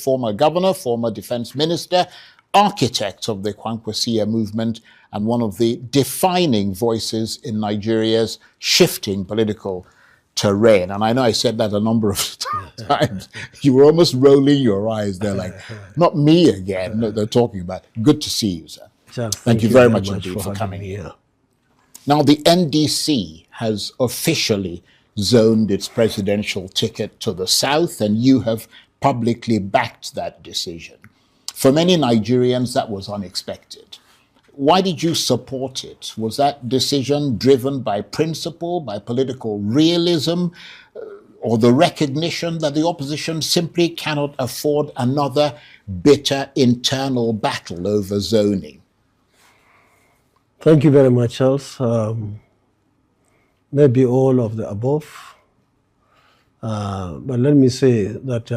former governor, former defense minister, architect of the Kwankwassiyya movement, and one of the defining voices in Nigeria's shifting political terrain. And I know I said that a number of times. You were almost rolling your eyes there like, not me again. No, they're talking about. Good to see you, sir. Charles, thank you very much indeed for coming here. Now, the NDC has officially zoned its presidential ticket to the south, and you have publicly backed that decision. For many Nigerians, that was unexpected. Why did you support it? Was that decision driven by principle, by political realism, or the recognition that the opposition simply cannot afford another bitter internal battle over zoning? Thank you very much, Charles. Maybe all of the above. But let me say that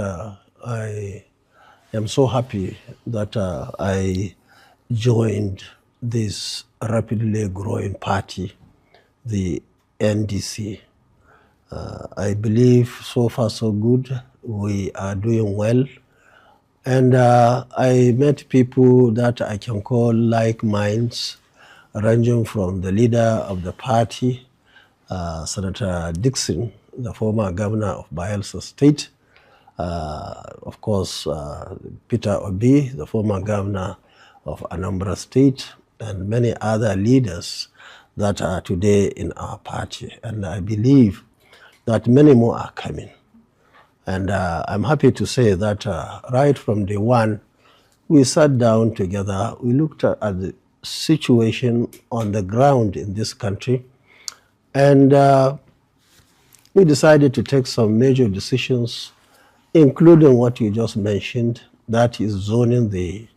I am so happy that I joined this rapidly growing party, the NDC. I believe so far so good. We are doing well. And I met people that I can call like minds, ranging from the leader of the party, Senator Dixon, the former governor of Bayelsa State, of course, Peter Obi, the former governor of Anambra State, and many other leaders that are today in our party. And I believe that many more are coming. And I'm happy to say that right from day one, we sat down together, we looked at the situation on the ground in this country, and we decided to take some major decisions, including what you just mentioned, that is zoning the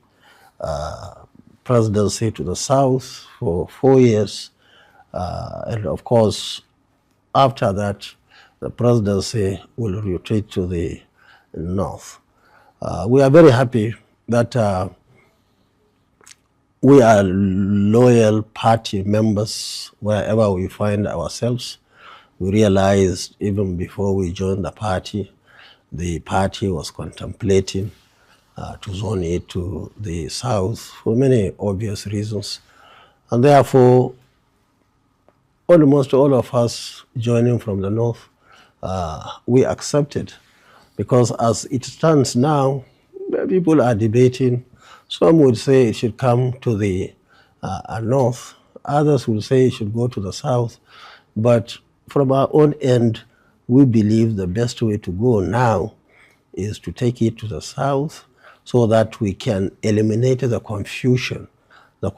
presidency to the south for 4 years. And of course, after that, the presidency will rotate to the north. We are very happy that we are loyal party members wherever we find ourselves. We realized even before we joined the party was contemplating to zone it to the south for many obvious reasons. And therefore, almost all of us joining from the north, we accepted, because as it stands now, people are debating. Some would say it should come to the north. Others would say it should go to the south. But from our own end, we believe the best way to go now is to take it to the south so that we can eliminate the confusion that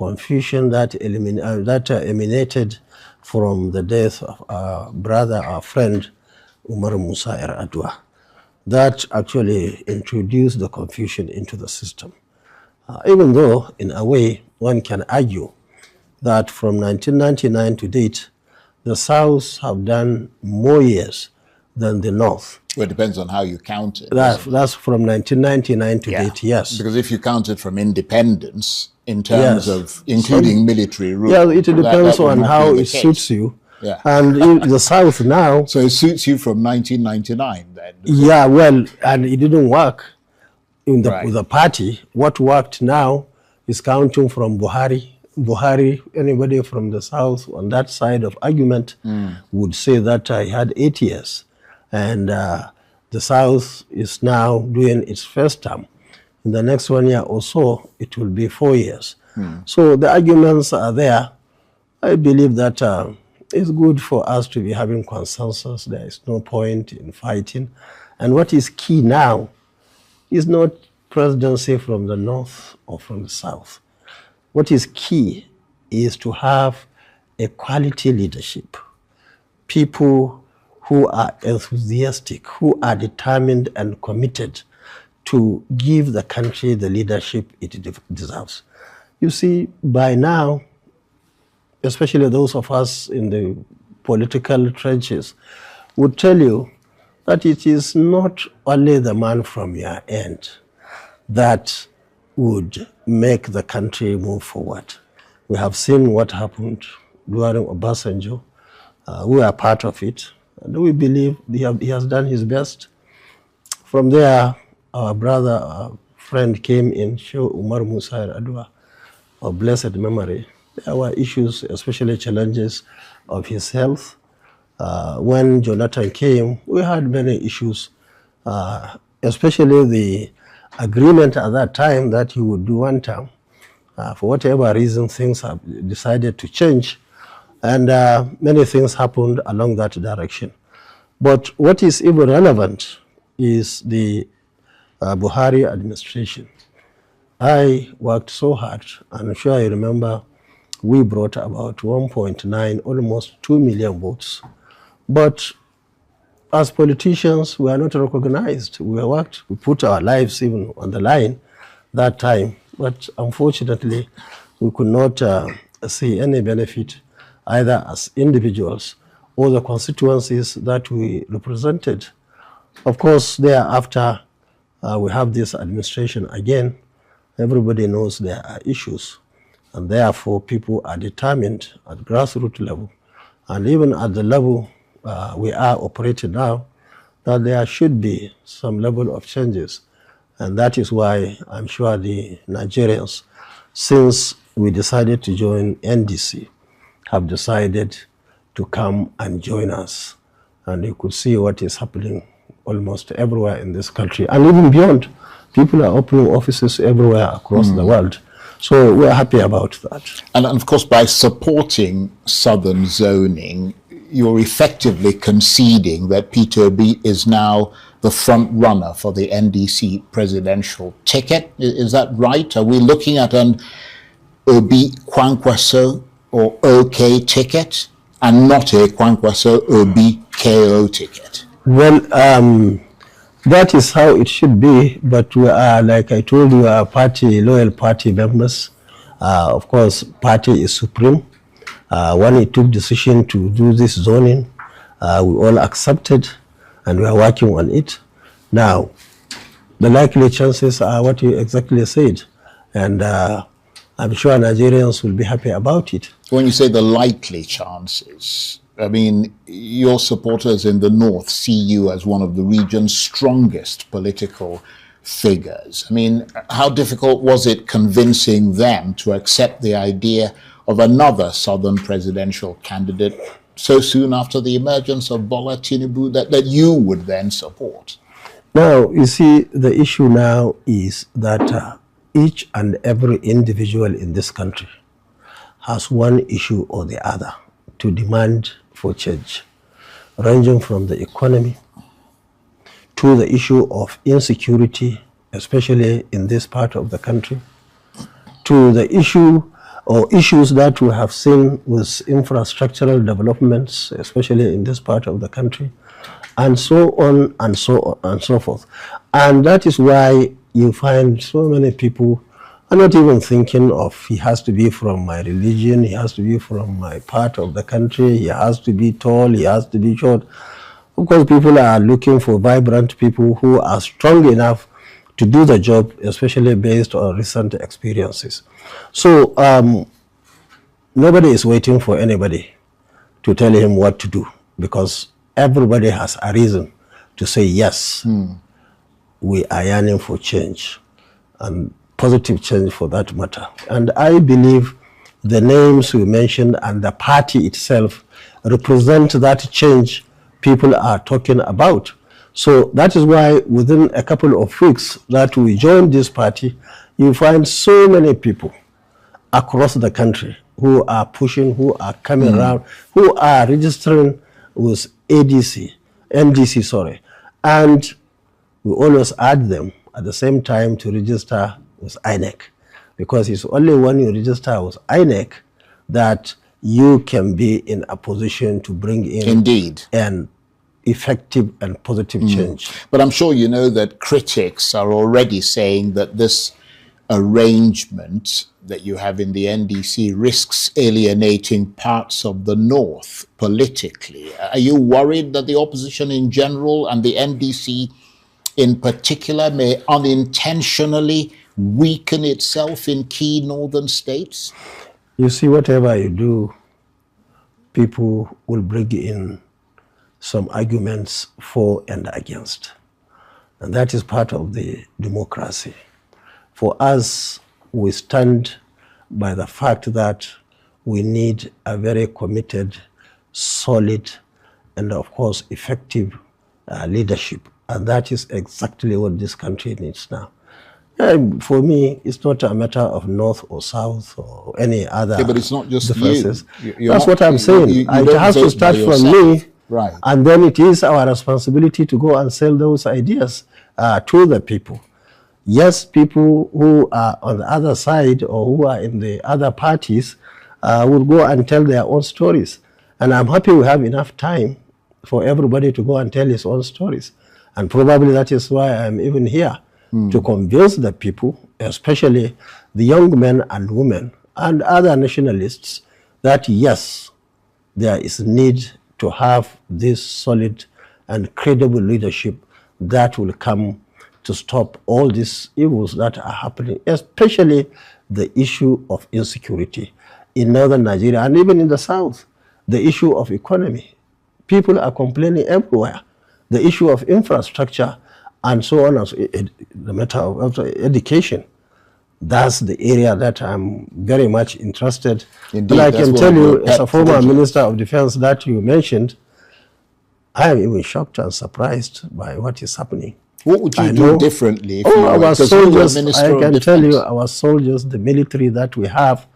emanated from the death of our brother, our friend, Umeh Musa. That actually introduced the confusion into the system. Even though, in a way, one can argue that from 1999 to date, the South have done more years than the North. Well, it depends on how you count it. That's from 1999 to date, yes. Because if you count it from independence, in terms of including military rule. Yeah, it depends on how it suits you. Yeah. And in the South now... So it suits you from 1999 then? Yeah, well, and it didn't work with the party. What worked now is counting from Buhari. Anybody from the South on that side of argument would say that he had 8 years. And the South is now doing its first term. In the next 1 year or so, it will be 4 years. So the arguments are there. I believe that it's good for us to be having consensus. There is no point in fighting. And what is key now is not presidency from the north or from the south. What is key is to have a quality leadership. People who are enthusiastic, who are determined and committed to give the country the leadership it deserves. You see, by now, especially those of us in the political trenches, would tell you that it is not only the man from your end that would make the country move forward. We have seen what happened during Obasanjo. We are part of it, and we believe he has done his best. From there, our brother, our friend came in, Sheikh Umar Musa Adwa, of blessed memory, there were issues, especially challenges of his health. When Jonathan came, we had many issues, especially the agreement at that time that he would do one term. For whatever reason, things have decided to change, and many things happened along that direction. But what is even relevant is the Buhari administration. I worked so hard, and I'm sure I remember we brought about 1.9, almost 2 million votes. But as politicians, we are not recognized. We worked, we put our lives even on the line that time. But unfortunately, we could not see any benefit either as individuals or the constituencies that we represented. Of course, thereafter, we have this administration again. Everybody knows there are issues, and therefore people are determined at grassroots level, and even at the level we are operating now, that there should be some level of changes. And that is why I'm sure the Nigerians, since we decided to join NDC, have decided to come and join us. And you could see what is happening almost everywhere in this country. And even beyond, people are opening offices everywhere across the world. So we're happy about that. And of course, by supporting Southern zoning, you're effectively conceding that Peter Obi is now the front runner for the NDC presidential ticket. Is that right? Are we looking at an Obi-Kwankwaso or OK ticket and not a Kwankwaso Obi-KO ticket? Well, that is how it should be, but we are, like I told you, are loyal party members. Of course, party is supreme. When it took decision to do this zoning, we all accepted, and we are working on it. Now, the likely chances are what you exactly said, and I'm sure Nigerians will be happy about it. When you say the likely chances, I mean, your supporters in the north see you as one of the region's strongest political figures. I mean, how difficult was it convincing them to accept the idea of another southern presidential candidate so soon after the emergence of Bola Tinubu that you would then support? Now, you see, the issue now is that each and every individual in this country has one issue or the other to demand for change, ranging from the economy to the issue of insecurity, especially in this part of the country, to the issue or issues that we have seen with infrastructural developments, especially in this part of the country, and so on and so on and so forth. And that is why you find so many people are not even thinking of he has to be from my religion, he has to be from my part of the country, he has to be tall, he has to be short. Of course, people are looking for vibrant people who are strong enough to do the job, especially based on recent experiences. So nobody is waiting for anybody to tell him what to do, because everybody has a reason to say yes. We are yearning for change, and positive change for that matter. And I believe the names we mentioned and the party itself represent that change people are talking about. So that is why within a couple of weeks that we joined this party, you find so many people across the country who are pushing, who are coming around, who are registering with NDC, and we always add them at the same time to register with INEC, because it's only when you register with INEC that you can be in a position to bring in an effective and positive change. But I'm sure you know that critics are already saying that this arrangement that you have in the NDC risks alienating parts of the north politically. Are you worried that the opposition in general and the NDC in particular may unintentionally weaken itself in key northern states? You see, whatever you do, people will bring in some arguments for and against. And that is part of the democracy. For us, we stand by the fact that we need a very committed, solid, and of course, effective leadership. And that is exactly what this country needs now. For me, it's not a matter of North or South or any other but it's not just differences. you. That's what I'm saying. It has to start from me, right? And then it is our responsibility to go and sell those ideas to the people. Yes, people who are on the other side or who are in the other parties will go and tell their own stories. And I'm happy we have enough time for everybody to go and tell his own stories. And probably that is why I'm even here, to convince the people, especially the young men and women and other nationalists, that yes, there is need to have this solid and credible leadership that will come to stop all these evils that are happening, especially the issue of insecurity in northern Nigeria and even in the south, the issue of economy. People are complaining everywhere. The issue of infrastructure and so on, the matter of education. That's the area that I'm very much interested in. And I can tell you, as a former Minister of Defense that you mentioned, I am even shocked and surprised by what is happening. What would you do differently? If our soldiers, I can tell you, our soldiers, the military that we have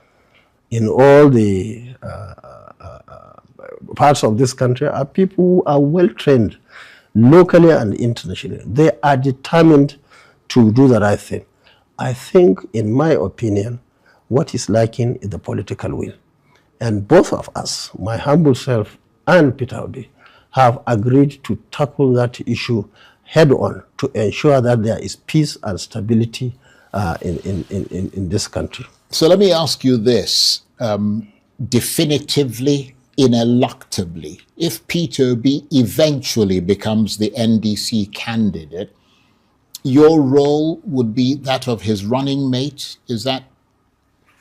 in all the parts of this country are people who are well trained, locally and internationally. They are determined to do the right thing. I think, in my opinion, what is lacking is the political will. And both of us, my humble self and Peter Obi, have agreed to tackle that issue head on to ensure that there is peace and stability in this country. So let me ask you this, definitively, ineluctably, if Peter Obi eventually becomes the NDC candidate, your role would be that of his running mate. Is that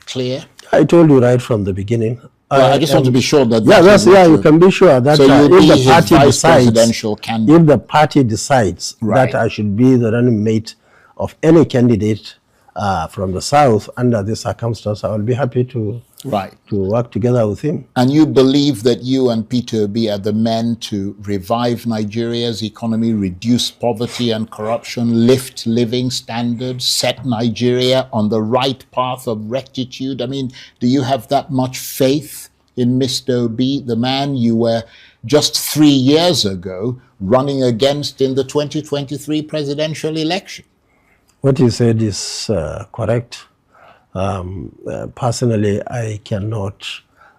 clear? I told you right from the beginning. Well, I just want to be sure that. You can be sure that so if the party decides, candidate. If the party decides that I should be the running mate of any candidate from the south under this circumstance, I will be happy to work together with him. And you believe that you and Peter Obi are the men to revive Nigeria's economy, reduce poverty and corruption, lift living standards, set Nigeria on the right path of rectitude? I mean, do you have that much faith in Mr. Obi, the man you were just 3 years ago running against in the 2023 presidential election? What you said is correct. Personally, I cannot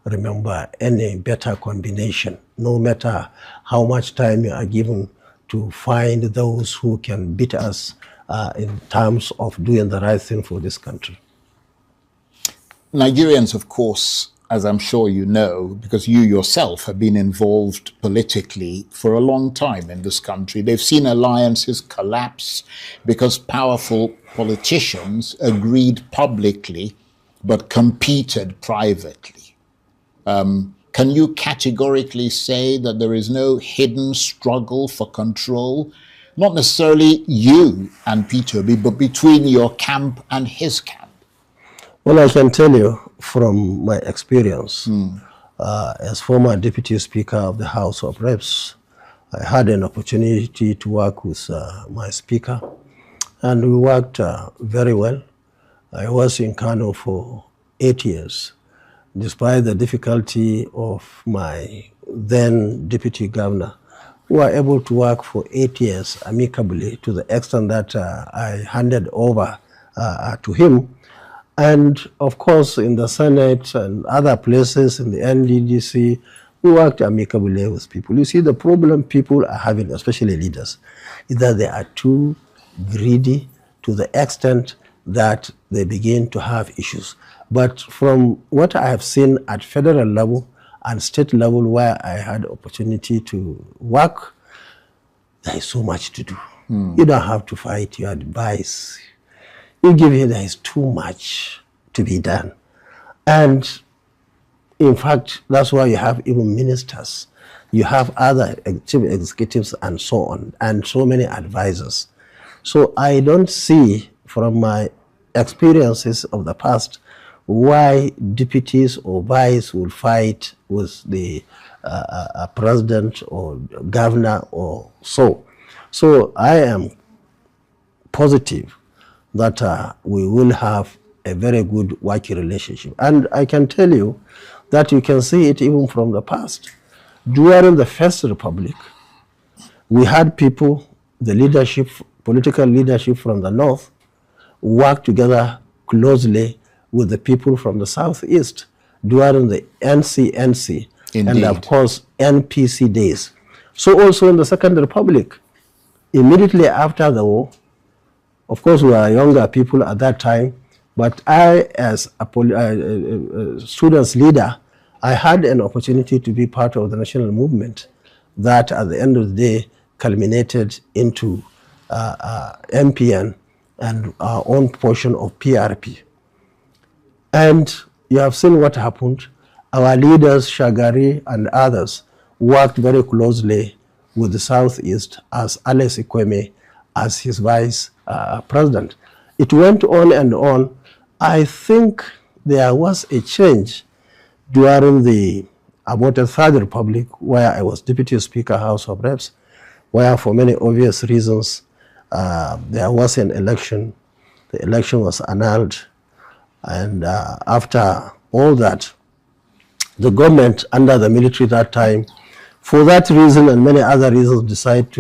remember any better combination, no matter how much time you are given to find those who can beat us in terms of doing the right thing for this country. Nigerians, of course, as I'm sure you know, because you yourself have been involved politically for a long time in this country, they've seen alliances collapse because powerful politicians agreed publicly but competed privately. Can you categorically say that there is no hidden struggle for control, not necessarily you and Peter Obi, but between your camp and his camp? Well, I can tell you from my experience as former Deputy Speaker of the House of Reps, I had an opportunity to work with my Speaker, and we worked very well. I was in Kano for 8 years. Despite the difficulty of my then Deputy Governor, we were able to work for 8 years amicably to the extent that I handed over to him. And of course, in the Senate and other places in the NDC, we worked amicably with people. You see, the problem people are having, especially leaders, is that they are too greedy to the extent that they begin to have issues. But from what I have seen at federal level and state level where I had opportunity to work, there is so much to do. You don't have to fight, you advise. You give here, there is too much to be done. And in fact, that's why you have even ministers. You have other chief executives and so on, and so many advisors. So I don't see from my experiences of the past why deputies or vice will fight with the president or governor or so. So I am positive that we will have a very good working relationship. And I can tell you that you can see it even from the past. During the First Republic, we had people, the leadership, political leadership from the North, work together closely with the people from the Southeast during the NCNC and of course NPC days. So also in the Second Republic, immediately after the war, of course we were younger people at that time, but I as a students leader, I had an opportunity to be part of the national movement that at the end of the day culminated into MPN and our own portion of PRP. And you have seen what happened. Our leaders, Shagari and others, worked very closely with the Southeast as Alex Ikweme as his vice president. It went on and on. I think there was a change during about the Third Republic, where I was Deputy Speaker, House of Reps, where for many obvious reasons, there was an election. The election was annulled. And after all that, the government under the military that time, for that reason and many other reasons, decided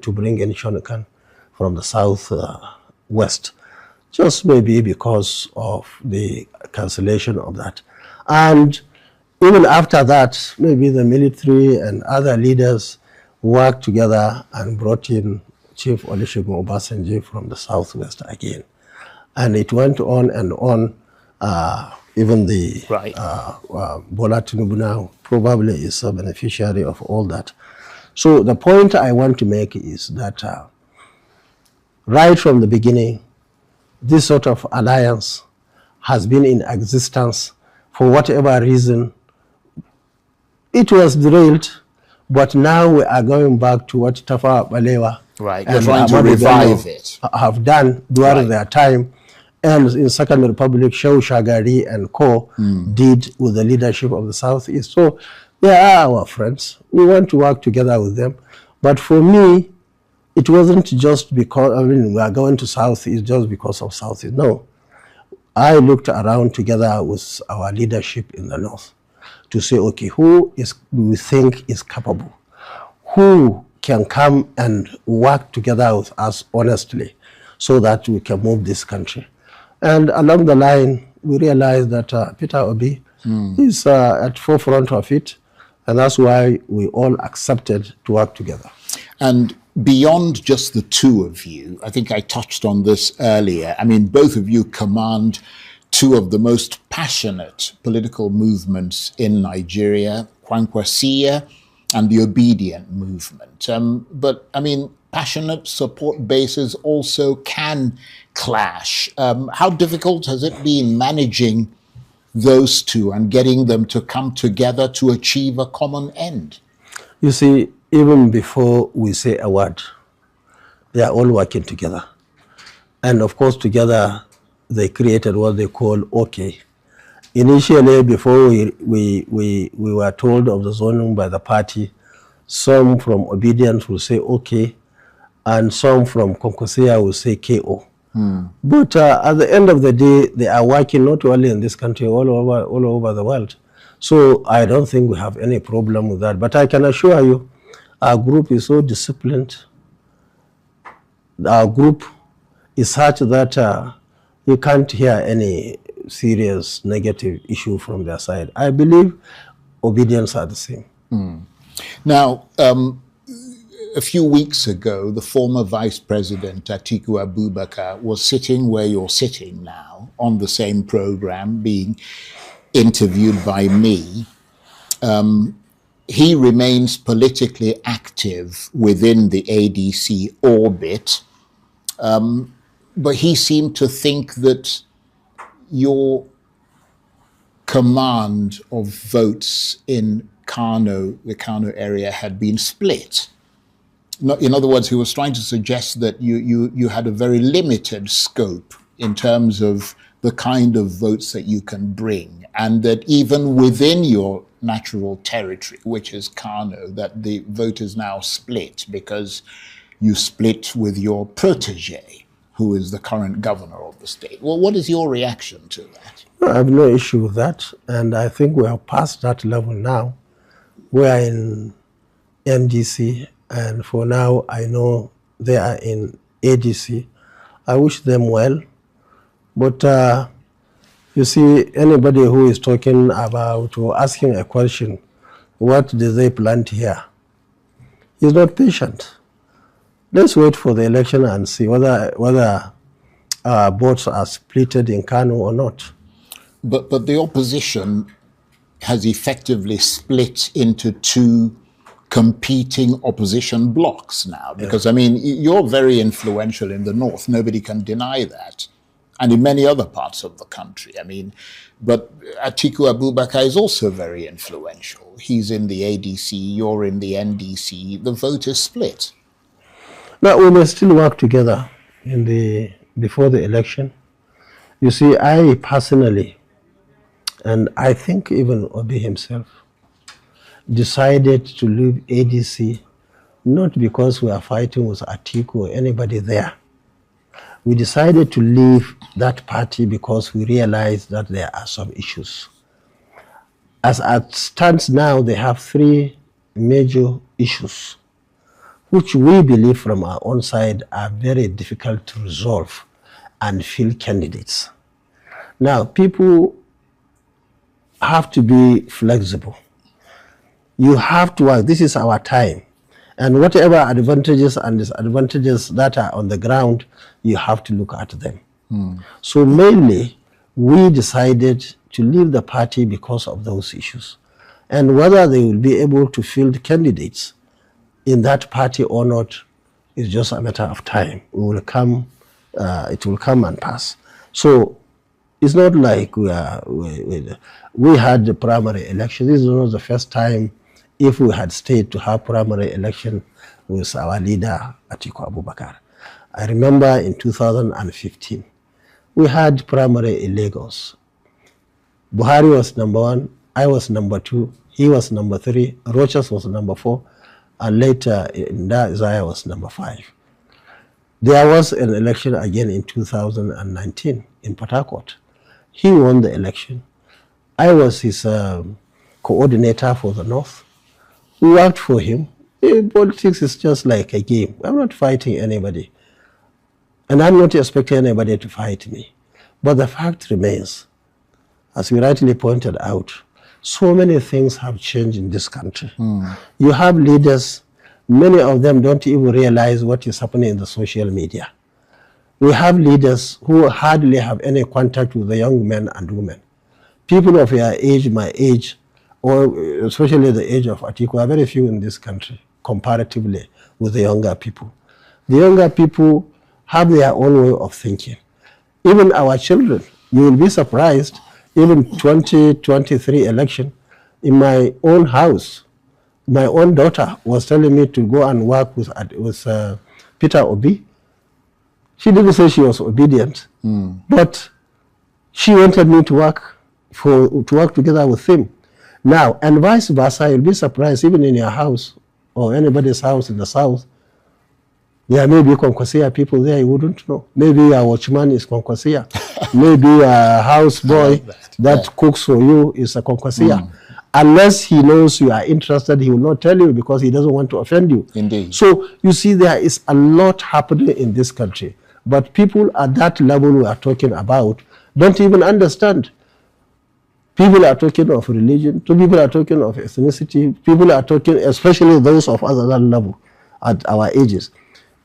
to bring in Shonakan from the southwest, just maybe because of the cancellation of that. And even after that, maybe the military and other leaders worked together and brought in Chief Olusegun Obasanjo from the southwest again. And it went on and on. Even the Bola Tinubu now probably is a beneficiary of all that. So the point I want to make is that right from the beginning, this sort of alliance has been in existence. For whatever reason, it was derailed, but now we are going back to what Tafawa Balewa You're trying to revive it. Have done during their time. And in Second Republic, Shehu Shagari and co did with the leadership of the Southeast. So they are our friends. We want to work together with them. But for me, it wasn't just because, we are going to Southeast just because of Southeast. No. I looked around together with our leadership in the North to say, okay, who do we think is capable? Who can come and work together with us honestly so that we can move this country? And along the line, we realized that Peter Obi is at forefront of it, and that's why we all accepted to work together. And beyond just the two of you, I think I touched on this earlier. I mean, both of you command two of the most passionate political movements in Nigeria, Kwankwassiyya and the Obidient movement. But, I mean, passionate support bases also can clash. How difficult has it been managing those two and getting them to come together to achieve a common end? You see, even before we say a word, they are all working together. And of course, together, they created what they call OK. Initially, before we were told of the zoning by the party, some from Obidient will say OK, and some from Kwankwassiyya will say KO. But at the end of the day, they are working not only in this country, all over the world. So I don't think we have any problem with that. But I can assure you, our group is so disciplined. Our group is such that you can't hear any serious negative issue from their side. I believe Obedience are the same. Now, a few weeks ago, the former Vice President, Atiku Abubakar, was sitting where you're sitting now on the same program, being interviewed by me. He remains politically active within the ADC orbit, but he seemed to think that your command of votes in Kano, the Kano area, had been split. No, in other words, he was trying to suggest that you had a very limited scope in terms of the kind of votes that you can bring, and that even within your natural territory, which is Kano, that the vote is now split because you split with your protege, who is the current governor of the state. Well, what is your reaction to that? I have no issue with that, and I think we are past that level now. We are in NDC, and for now, I know they are in ADC. I wish them well, but you see, anybody who is talking about or asking a question, what do they plant here, is not patient. Let's wait for the election and see whether votes are splitted in Kano or not. But the opposition has effectively split into two competing opposition blocks now, because, I mean, you're very influential in the north. Nobody can deny that. And in many other parts of the country. I mean, but Atiku Abubakar is also very influential. He's in the ADC, you're in the NDC. The vote is split. Now, we may still work together before the election. You see, I personally, and I think even Obi himself, decided to leave ADC not because we are fighting with Atiku or anybody there. We decided to leave that party because we realized that there are some issues. As it stands now, they have three major issues, which we believe from our own side are very difficult to resolve and field candidates. Now, people have to be flexible. You have to work. This is our time. And whatever advantages and disadvantages that are on the ground, you have to look at them. So mainly, we decided to leave the party because of those issues. And whether they will be able to field candidates in that party or not is just a matter of time. It will come and pass. So it's not like we had the primary election. This is not the first time. If we had stayed to have primary election with our leader, Atiku Abubakar. I remember in 2015, we had primary in Lagos. Buhari was number 1, I was number 2, he was number 3, Rochas was number 4, and later Isaiah was number 5. There was an election again in 2019 in Port Harcourt. He won the election. I was his coordinator for the North. We worked for him. Politics is just like a game. I'm not fighting anybody. And I'm not expecting anybody to fight me. But the fact remains, as we rightly pointed out, so many things have changed in this country. You have leaders, many of them don't even realize what is happening in the social media. We have leaders who hardly have any contact with the young men and women. People of your age, my age, or especially the age of Atiku, are very few in this country, comparatively with the younger people. The younger people have their own way of thinking. Even our children, you will be surprised, even 2023 election, in my own house, my own daughter was telling me to go and work with Peter Obi. She didn't say she was obedient, but she wanted me to work together with him. Now, and vice versa, you'll be surprised, even in your house or anybody's house in the south, there may be Kwankwassiyya people there you wouldn't know. Maybe a watchman is Kwankwassiyya. Maybe a house boy that cooks for you is a Kwankwassiyya. Unless he knows you are interested, he will not tell you because he doesn't want to offend you. Indeed. So, you see, there is a lot happening in this country. But people at that level we are talking about don't even understand. People are talking of religion, people are talking of ethnicity, people are talking, especially those of us at that level, at our ages.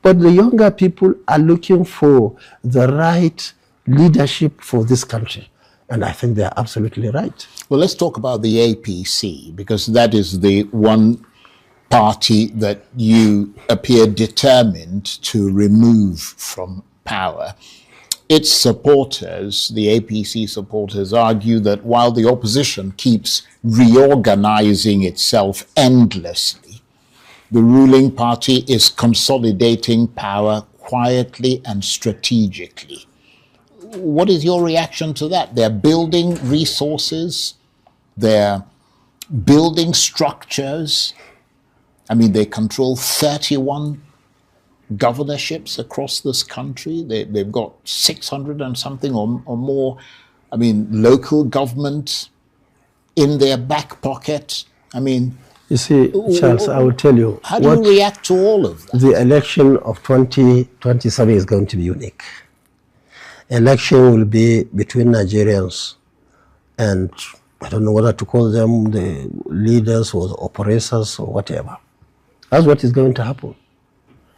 But the younger people are looking for the right leadership for this country. And I think they're absolutely right. Well, let's talk about the APC, because that is the one party that you appear determined to remove from power. Its supporters, the APC supporters, argue that while the opposition keeps reorganizing itself endlessly, the ruling party is consolidating power quietly and strategically. What is your reaction to that? They're building resources, they're building structures. I mean, they control 31 governorships across this country. They've got 600 and something or more, I mean, local government in their back pocket. I mean, you see, Charles, I will tell you. How do you react to all of that? The election of 2027 is going to be unique. Election will be between Nigerians and, I don't know whether to call them the leaders or the operators or whatever. That's what is going to happen.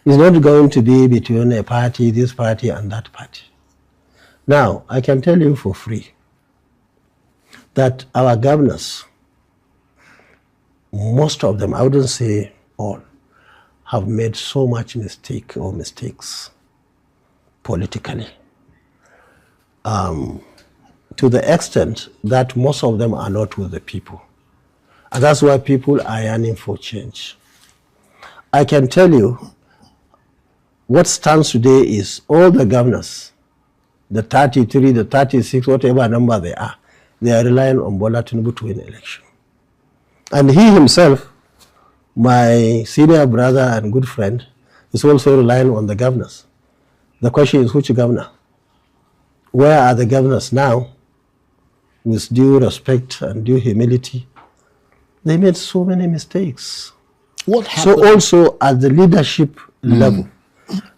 It's not going to be between a party, this party, and that party. Now, I can tell you for free that our governors, most of them, I wouldn't say all, have made so much mistakes politically. To the extent that most of them are not with the people. And that's why people are yearning for change. I can tell you what stands today is all the governors, the 33, the 36, whatever number they are relying on Bola Tinubu to win election. And he himself, my senior brother and good friend, is also relying on the governors. The question is, which governor? Where are the governors now? With due respect and due humility, they made so many mistakes. What happened? So also at the leadership level,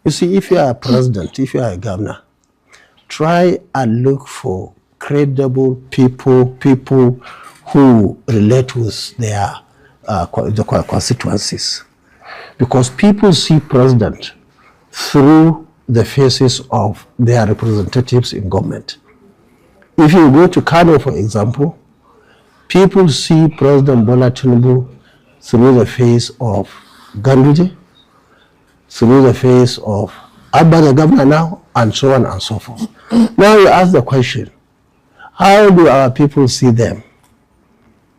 you see, if you are a president, if you are a governor, try and look for credible people who relate with their the constituencies. Because people see president through the faces of their representatives in government. If you go to Kano, for example, people see President Bola Tinubu through the face of Ganduje, through the face of Abba the governor now, and so on and so forth. Now you ask the question, how do our people see them?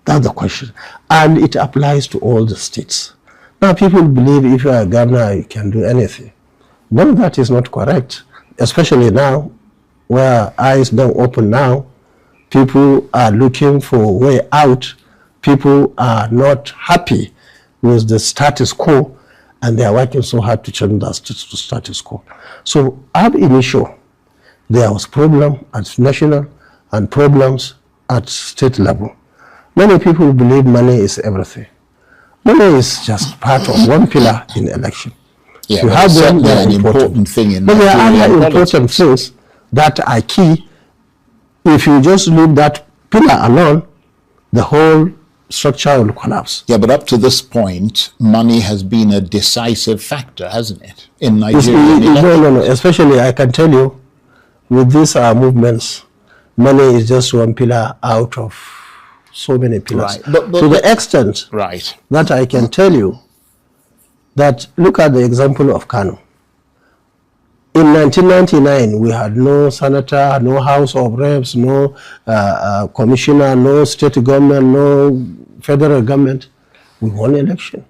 That's the question. And it applies to all the states. Now people believe if you are a governor, you can do anything. But that is not correct, especially now, where eyes don't open now. People are looking for a way out. People are not happy with the status quo, and they are working so hard to change the status quo. So ab initio, there was problem at national and problems at state level. Many people believe money is everything. Money is just part of one pillar in election. Yeah, you have them, they are an important thing in But there are other important things that are key. If you just leave that pillar alone, the whole structure will collapse. Yeah, but up to this point, money has been a decisive factor, hasn't it, in Nigeria? No. Especially, I can tell you, with these movements, money is just one pillar out of so many pillars. Right. But to the extent that I can tell you that, look at the example of Kano. In 1999, we had no senator, no House of Reps, no commissioner, no state government, no federal government. We won election.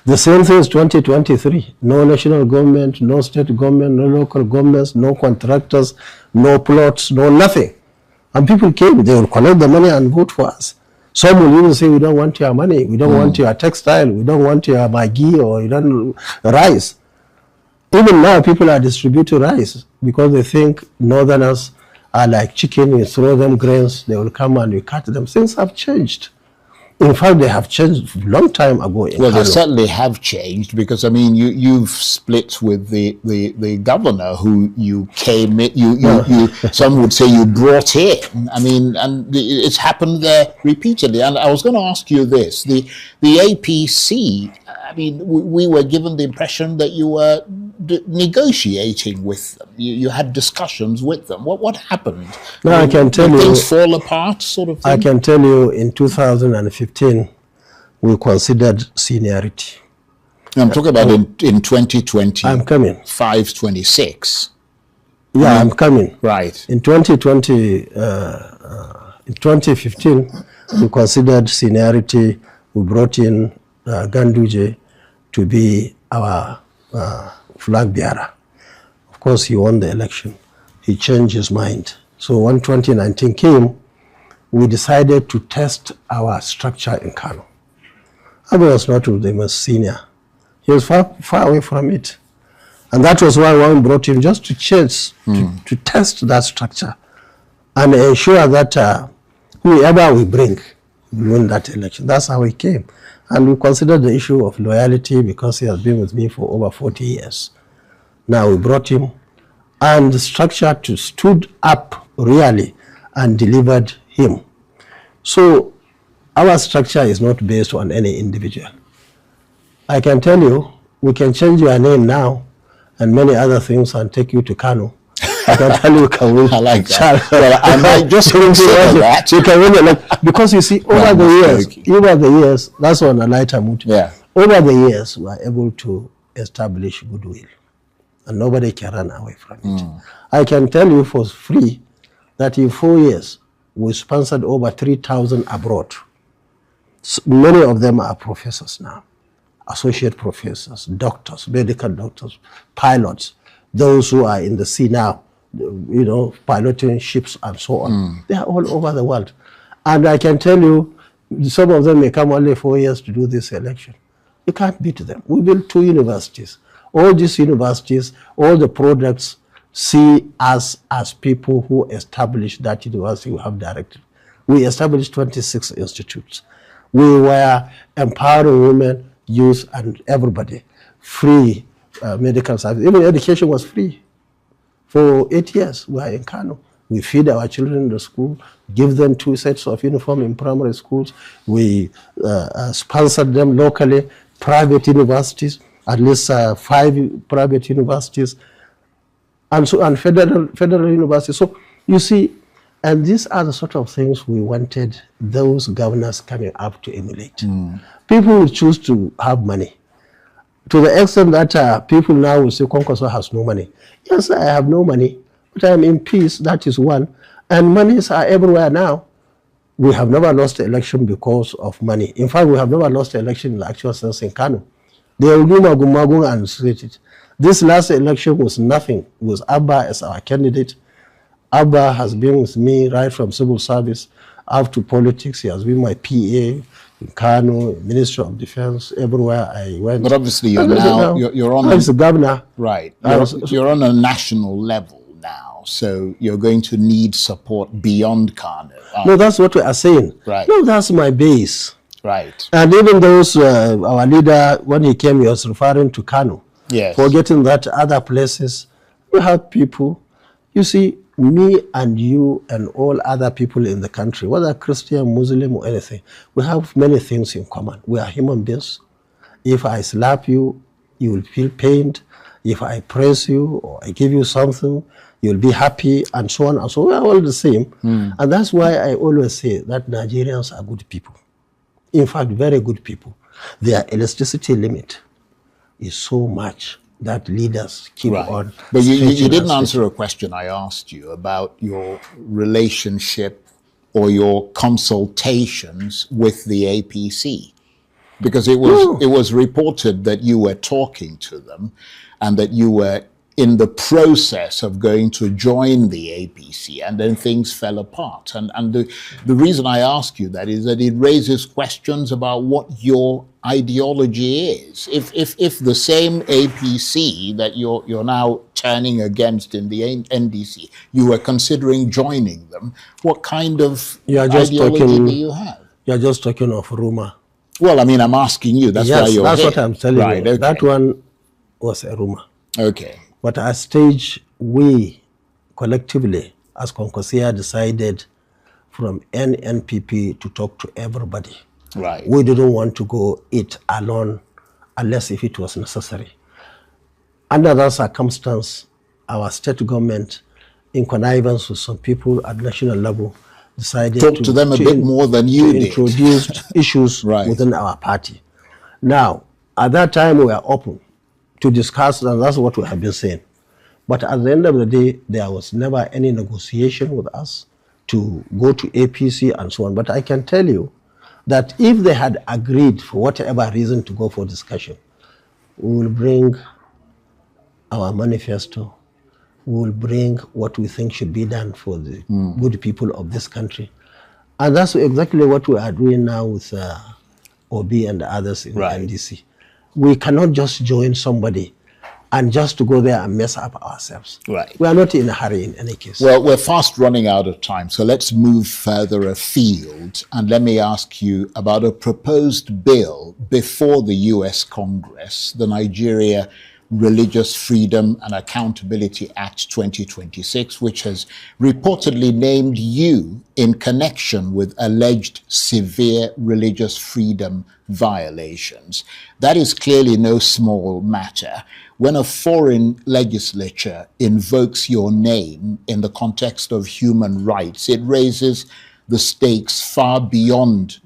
The same thing is 2023. No national government, no state government, no local governments, no contractors, no plots, no nothing. And people came, they will collect the money and vote for us. Some will even say, we don't want your money, we don't want your textile, we don't want your Maggi or you don't rice. Even now, people are distributing rice because they think northerners are like chicken, you throw them grains, they will come and you cut them. Things have changed. In fact, they have changed a long time ago. Well, they certainly have changed because, I mean, you've split with the governor who you came in, some would say you brought in. I mean, and it's happened there repeatedly. And I was going to ask you this, the APC, I mean, we were given the impression that you were negotiating with them. You had discussions with them. What happened? No, I can tell you. Things fall apart, sort of thing? I can tell you in 2015, we considered seniority. I'm talking about in 2020. I'm coming. 526. Yeah, I'm coming. Right. In 2020, in 2015, we considered seniority. We brought in Ganduje to be our flag bearer. Of course, he won the election. He changed his mind. So when 2019 came, we decided to test our structure in Kano. Abu was not the most senior. He was far away from it. And that was why one brought him, just to change, to test that structure and ensure that whoever we bring will win that election. That's how he came. And we considered the issue of loyalty because he has been with me for over 40 years. Now we brought him, and the structure stood up really and delivered him. So our structure is not based on any individual. I can tell you, we can change your name now and many other things and take you to Kano. I can tell you, can win. I like that. Well, I might just consider that. You can win because you see, over the years, that's on a lighter mood. Yeah. Over the years, we are able to establish goodwill, and nobody can run away from it. I can tell you for free that in 4 years, we sponsored over 3,000 abroad. Many of them are professors now, associate professors, doctors, medical doctors, pilots, those who are in the sea now, you know, piloting ships and so on. They are all over the world. And I can tell you, some of them may come only 4 years to do this election. You can't beat them. We built 2 universities. All these universities, all the products see us as people who establish that university we have directed. We established 26 institutes. We were empowering women, youth, and everybody. Free medical service. Even education was free. For 8 years, we are in Kano. We feed our children in the school, give them 2 sets of uniform in primary schools. We sponsored them locally, private universities, at least 5 private universities, and federal universities. So you see, and these are the sort of things we wanted those governors coming up to emulate. People will choose to have money. To the extent that people now will say, Kwankwaso has no money. Yes, I have no money, but I am in peace. That is one. And monies are everywhere now. We have never lost the election because of money. In fact, we have never lost the election in the actual sense in Kano. They will do magun and switch it. This last election was nothing. It was Abba as our candidate. Abba has been with me right from civil service up to politics. He has been my PA in Kano, Ministry of Defense, everywhere I went. But obviously you're on as the governor. Right. You're on a national level now, so you're going to need support beyond Kano. No, that's what we are saying. Right. No, that's my base. Right. And even those, our leader, when he came, he was referring to Kano. Yes. Forgetting that other places, we have people. You see, me and you and all other people in the country, whether Christian, Muslim, or anything, we have many things in common. We are human beings. If I slap you, you will feel pained. If I praise you or I give you something, you'll be happy, and so on and so on. We are all the same. And that's why I always say that Nigerians are good people. In fact, very good people. Their elasticity limit is so much that leaders keep on. But you didn't answer a question I asked you about your relationship or your consultations with the APC, because it was reported that you were talking to them and that you were in the process of going to join the APC, and then things fell apart. And the reason I ask you that is that it raises questions about what your ideology is. If the same APC that you're now turning against in the NDC, you were considering joining them, what kind of ideology do you have? You're just talking of rumor. Well, I mean, I'm asking you. That's why you're that's here. What I'm telling you. Okay. That one was a rumor. Okay. But at stage, we collectively, as Kwankwassiyya, decided from NNPP to talk to everybody. Right. We didn't want to go it alone unless if it was necessary. Under that circumstance, our state government, in connivance with some people at national level, decided talk to them a bit more than you did. Introduced issues within our party. Now, at that time, we were open to discuss, and that's what we have been saying. But at the end of the day, there was never any negotiation with us to go to APC and so on. But I can tell you that if they had agreed for whatever reason to go for discussion, We will bring our manifesto. We will bring what we think should be done for the good people of this country. And that's exactly what we are doing now with Obi and others in NDC. We cannot just join somebody and just to go there and mess up ourselves. Right. We are not in a hurry in any case. Well, we're fast running out of time, so let's move further afield. And let me ask you about a proposed bill before the US Congress, the Nigeria Religious Freedom and Accountability Act 2026, which has reportedly named you in connection with alleged severe religious freedom violations. That is clearly no small matter. When a foreign legislature invokes your name in the context of human rights, it raises the stakes far beyond